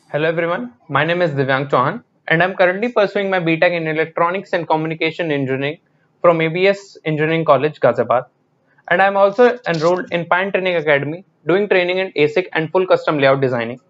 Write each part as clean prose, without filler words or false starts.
Hello everyone, my name is Divyank Chauhan and I'm currently pursuing my BTech in Electronics and Communication Engineering from ABS Engineering College, Ghaziabad. And I'm also enrolled in PinE Training Academy doing training in ASIC and full custom layout designing.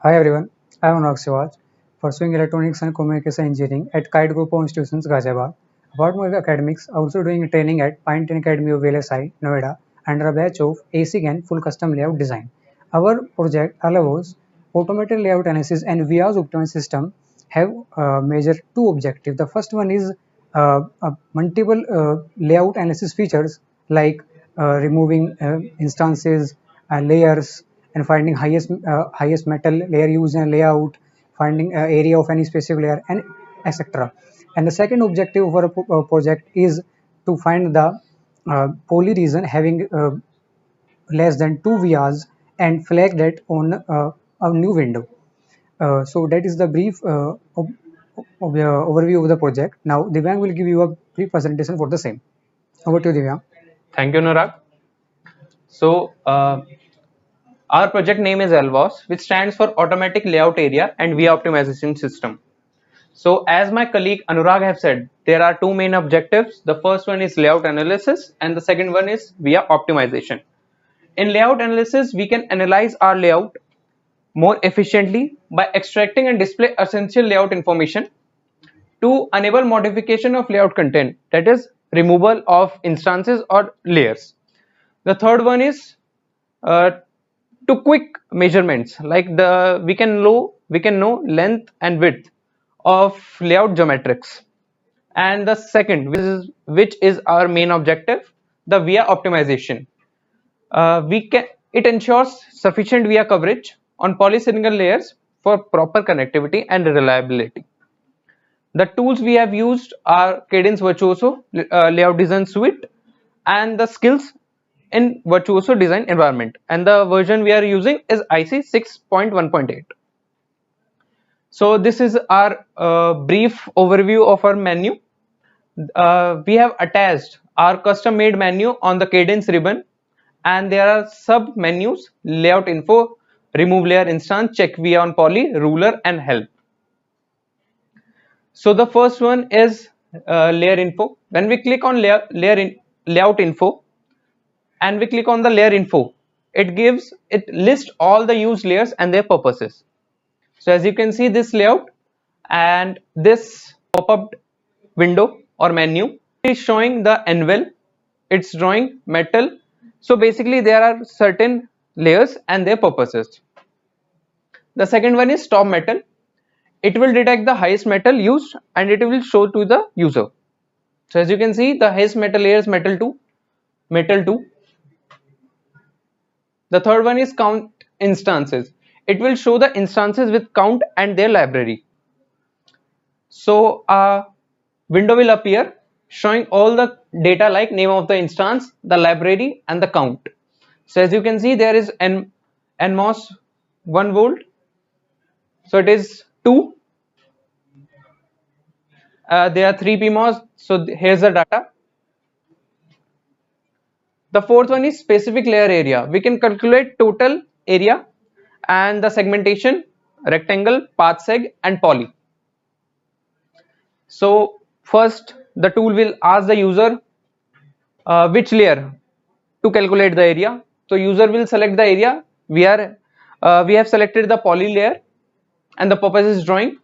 Hi everyone, I am Anurag Siwach, pursuing Electronics and Communication Engineering at Kite Group of Institutions, Ghaziabad. About my academics, also doing training at PinE Training Academy of VLSI, Noida, under a batch of ASIC and full custom layout design. Our project ALAVOS, automated layout analysis and VIA's optimized system have major two objectives. The first one is multiple layout analysis features like removing instances, layers, and finding highest metal layer used in a layout, finding area of any specific layer, and etc. And the second objective of our project is to find the poly region having less than 2 VRs and flag that on a new window. So that is the brief overview of the project. Now Divyank will give you a brief presentation for the same. Over to you, Divyank. Thank you, Anurag. So, our project name is ALAVOS, which stands for Automatic Layout Area and VIA Optimization System. So as my colleague Anurag have said, there are two main objectives. The first one is layout analysis and the second one is VIA optimization. In layout analysis, we can analyze our layout more efficiently by extracting and display essential layout information to enable modification of layout content, that is removal of instances or layers. The third one is uh, to quick measurements, like we can know length and width of layout geometrics. And the second, which is our main objective, the VIA optimization. It ensures sufficient VIA coverage on polysilicon layers for proper connectivity and reliability. The tools we have used are Cadence Virtuoso layout design suite and the skills in Virtuoso design environment, and the version we are using is IC 6.1.8. So this is our brief overview of our menu. We have attached our custom made menu on the Cadence ribbon, and there are sub menus: layout info, remove layer instance, check VIA on poly, ruler, and help. So the first one is layer info. When we click on layout info and we click on the layer info, it lists all the used layers and their purposes. So as you can see, this layout and this pop-up window or menu is showing the anvil, it's drawing metal. So basically there are certain layers and their purposes. The second one is stop metal. It will detect the highest metal used and it will show to the user. So as you can see, the highest metal layer is metal 2, metal 2. The third one is count instances. It will show the instances with count and their library. So a window will appear showing all the data like name of the instance, the library, and the count. So as you can see, there is NMOS 1 volt. So it is 2. There are 3 PMOS. So here's the data. The fourth one is specific layer area. We can calculate total area and the segmentation, rectangle, path seg, and poly. So first the tool will ask the user which layer to calculate the area. So user will select the area. We have selected the poly layer and the purpose is drawing.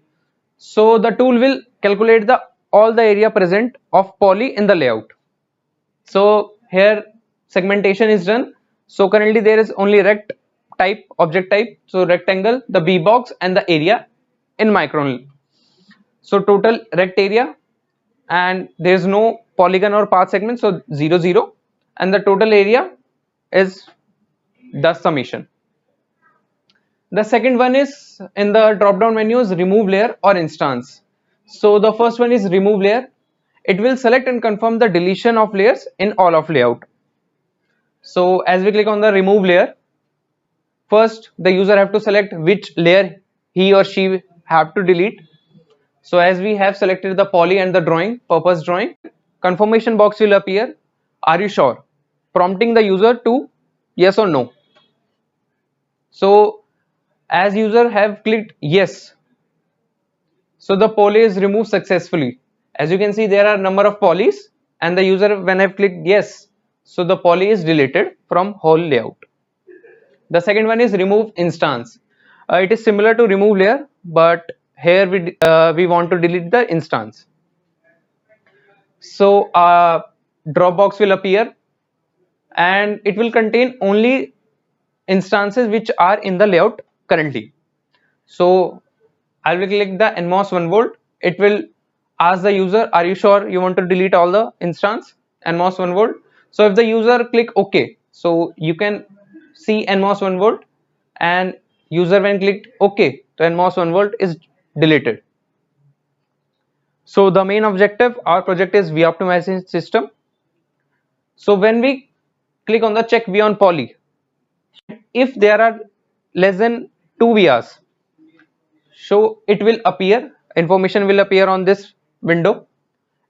So the tool will calculate all the area present of poly in the layout. So here segmentation is done. So currently there is only rect type, object type, so rectangle, the B box, and the area in micron. So total rect area, and there is no polygon or path segment, so 0 0, and the total area is the summation. The second one is in the drop down menu is remove layer or instance. So the first one is remove layer. It will select and confirm the deletion of layers in all of layout. So as we click on the remove layer, first the user have to select which layer he or she have to delete. So as we have selected the poly and the drawing, purpose drawing, confirmation box will appear. Are you sure? Prompting the user to yes or no. So As user have clicked yes, so the poly is removed successfully. As you can see, there are number of polys, and the user when I've clicked yes, so the poly is deleted from whole layout. The second one is remove instance. It is similar to remove layer, but here we want to delete the instance. So Dropbox will appear, and it will contain only instances which are in the layout currently. So I will click the NMOS 1 volt. It will ask the user, are you sure you want to delete all the instance NMOS 1 volt? So if the user click OK, so you can see NMOS 1 volt, and user when clicked OK, the NMOS 1 volt is deleted. So the main objective our project is V optimization system. So when we click on the check V on poly, if there are less than 2 VRs, so it will appear, information will appear on this window,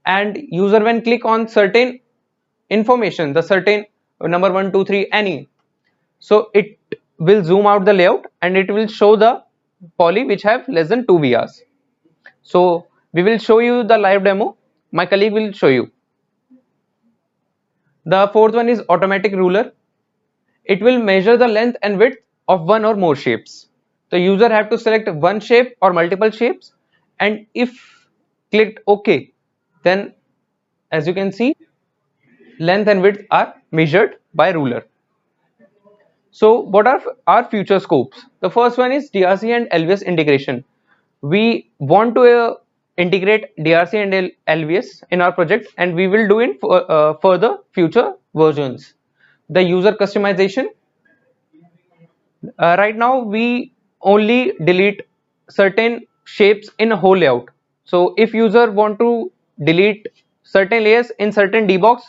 and user when click on certain information, the certain number 1 2 3 any, so it will zoom out the layout and it will show the poly which have less than 2 VRs. So we will show you the live demo, my colleague will show you. The fourth one is automatic ruler. It will measure the length and width of one or more shapes. The user have to select one shape or multiple shapes, and if clicked OK, then as you can see, length and width are measured by ruler. So what are our future scopes? The first one is DRC and LVS integration. We want to integrate DRC and LVS in our project, and we will do it for further future versions. The user customization, right now we only delete certain shapes in a whole layout. So if user want to delete certain layers in certain dbox,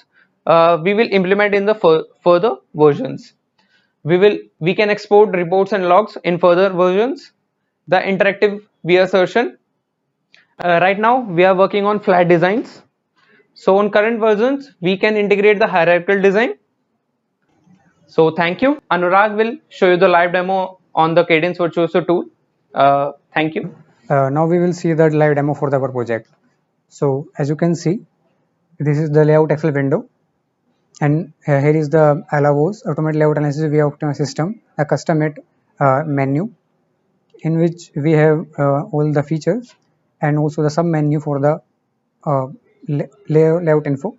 we will implement in the further versions. We can export reports and logs in further versions. The interactive assertion, right now we are working on flat designs, so on current versions we can integrate the hierarchical design. So thank you. Anurag will show you the live demo on the Cadence Virtuoso tool. Thank you. Now we will see the live demo for our project. So as you can see, this is the layout Excel window, and here is the ALAVOS automated layout analysis via optimized system, a custom made menu in which we have all the features and also the sub menu for the layout info.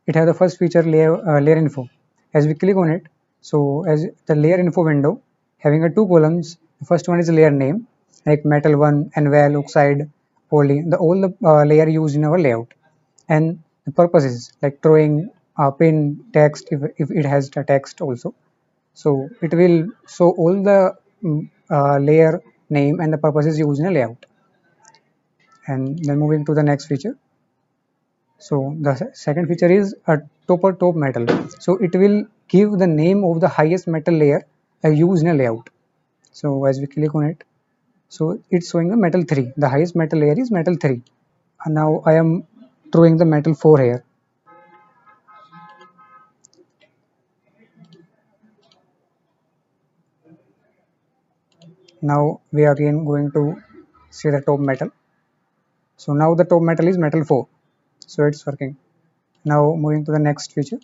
It has the first feature layer info. As we click on it, so as the layer info window having a two columns, the first one is layer name like metal 1, anvil, oxide, poly, all the layer used in our layout, and the purposes like throwing pin text if it has the text also. So it will show all the layer name and the purposes used in a layout. And then moving to the next feature. So the second feature is a top metal. So it will give the name of the highest metal layer used in a layout. So as we click on it, so it's showing a metal 3. The highest metal layer is metal 3. And now I am throwing the metal 4 here. Now we are again going to see the top metal. So now the top metal is metal 4. So it's working. Now moving to the next feature.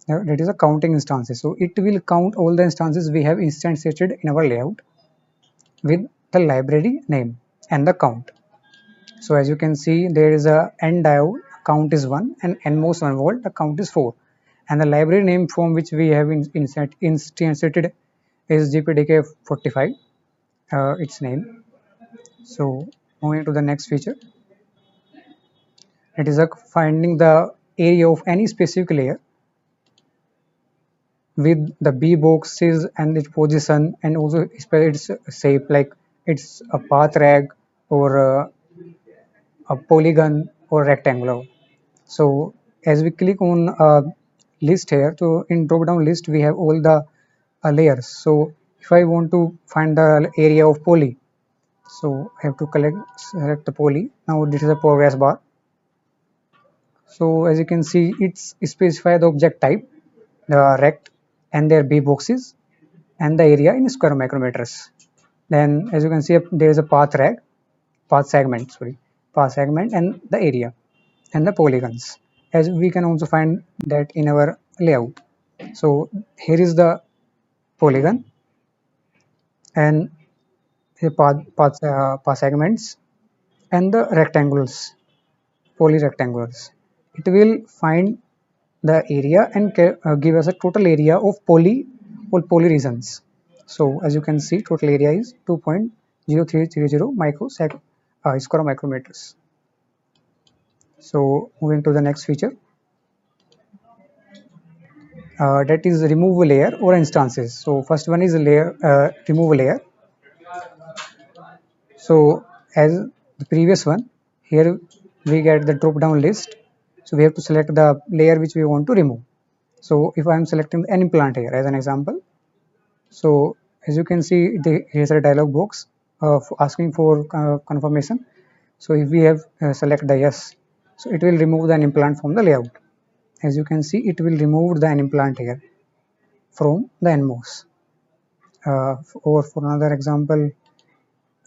Now that is a counting instances. So it will count all the instances we have instantiated in our layout with the library name and the count. So as you can see, there is a N diode, count is 1, and NMOS 1 volt, the count is 4. And the library name from which we have instantiated is GPDK45, its name. So moving to the next feature, it is a finding the area of any specific layer with the B boxes and its position, and also its shape, like it's a path rag or a polygon or rectangular. So as we click on a list here, so in drop down list we have all the layers. So if I want to find the area of poly, so I have to select the poly. Now this is a progress bar. So as you can see, it's specify the object type, the rect, and their B boxes, and the area in square micrometers. Then as you can see, there is a path segment, path segment, and the area and the polygons, as we can also find that in our layout. So here is the polygon and the path segments and the rectangles, polyrectangles. It will find the area and give us a total area of poly regions. So as you can see, total area is 2.0300 square micrometers. So moving to the next feature, that is remove layer or instances. So first one is layer remove layer. So as the previous one, here we get the drop down list. So we have to select the layer which we want to remove. So if I am selecting an implant here as an example, so as you can see, here's a dialog box asking for confirmation. So if we have select the yes, so it will remove the implant from the layout. As you can see, it will remove the implant here from the NMOS. Or for another example,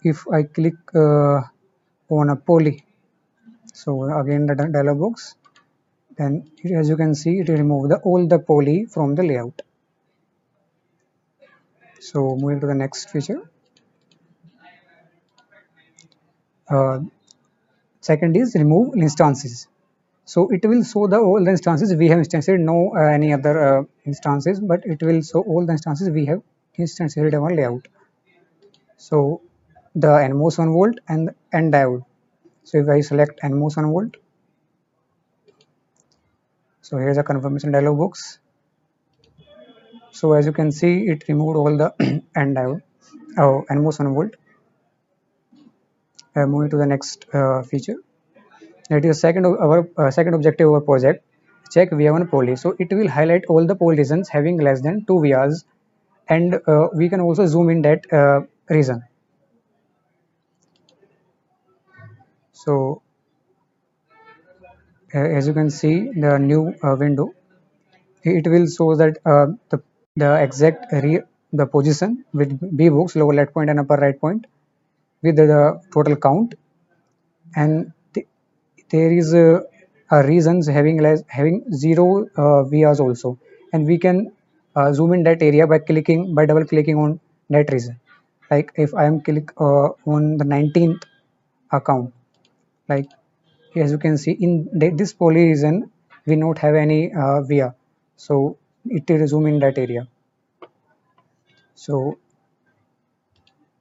if I click on a poly, so again the dialog box, then as you can see, it will remove all the poly from the layout. So moving to the next feature. Uh, Second is remove instances. So it will show all the instances we have instances, no any other instances, but it will show all the instances we have instances in our layout. So the NMOS 1 volt and N diode. So if I select NMOS 1 volt, so here's a confirmation dialog box. So as you can see, it removed all the N diode, NMOS 1 volt. Moving to the next feature. That is our second objective of our project. Check VIA1 poly. So it will highlight all the poly regions having less than 2 VRs, and we can also zoom in that region. So as you can see, the new window, it will show that the exact the position with B books, lower left point and upper right point, with the total count, and there is a regions having 0 VRs also, and we can zoom in that area by double clicking on that region. Like if I am click on the 19th account, like as you can see in this poly region, we not have any VR, so it will zoom in that area. So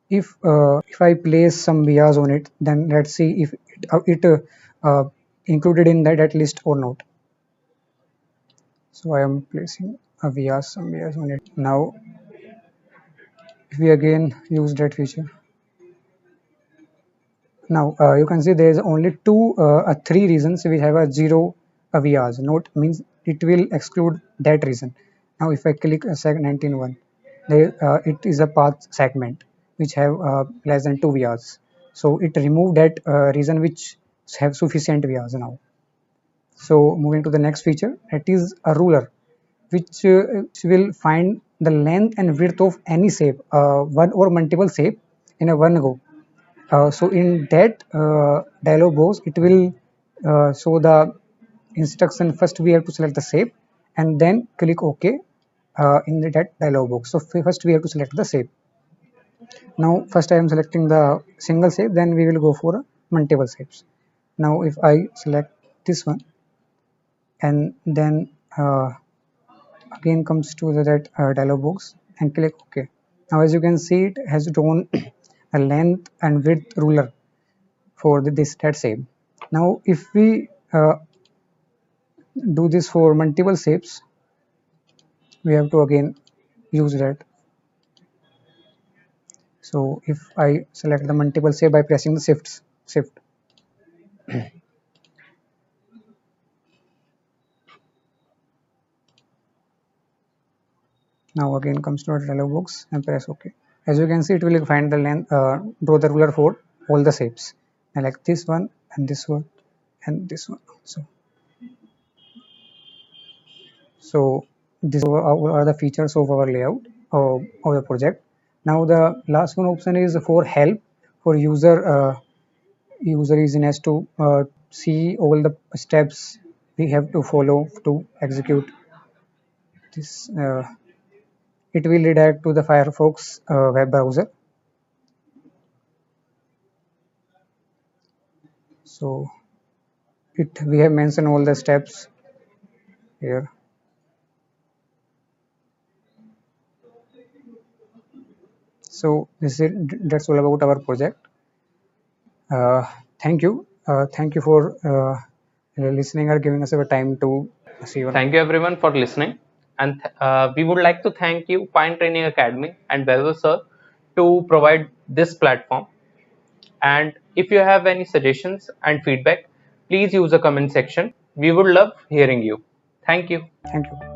if I place some VRs on it, then let's see if included in that list or not. So I am placing a VR, some VRs on it. Now if we again use that feature, now you can see there is only three reasons we have a 0 VRs. Note means it will exclude that reason. Now if I click a 19.1, it is a path segment which have less than 2 VRs. So it removed that reason which have sufficient VRs now. So moving to the next feature, it is a ruler which will find the length and width of any shape, one or multiple shape in a one go. So in that dialog box, it will show the instruction. First, we have to select the shape and then click OK in that dialog box. So first, we have to select the shape. Now, first I am selecting the single shape, then we will go for multiple shapes. Now, if I select this one and then again comes to that dialog box and click OK. Now, as you can see, it has drawn a length and width ruler for this that shape. Now if we do this for multiple shapes, we have to again use that. So if I select the multiple shape by pressing the shift, now again comes to a dialog box and press OK. As you can see, it will find the length, draw the ruler for all the shapes, and like this one and this one and this one. So these are the features of our layout of the project. Now the last one option is for help for user. User is has to see all the steps we have to follow to execute this. It will redirect to the Firefox web browser. So we have mentioned all the steps here. So that's all about our project. Uh, thank you for listening or giving us our time to see your. Thank you everyone for listening. And we would like to thank you, Pine Training Academy and Bezel sir, to provide this platform. And if you have any suggestions and feedback, please use the comment section. We would love hearing you. Thank you. Thank you.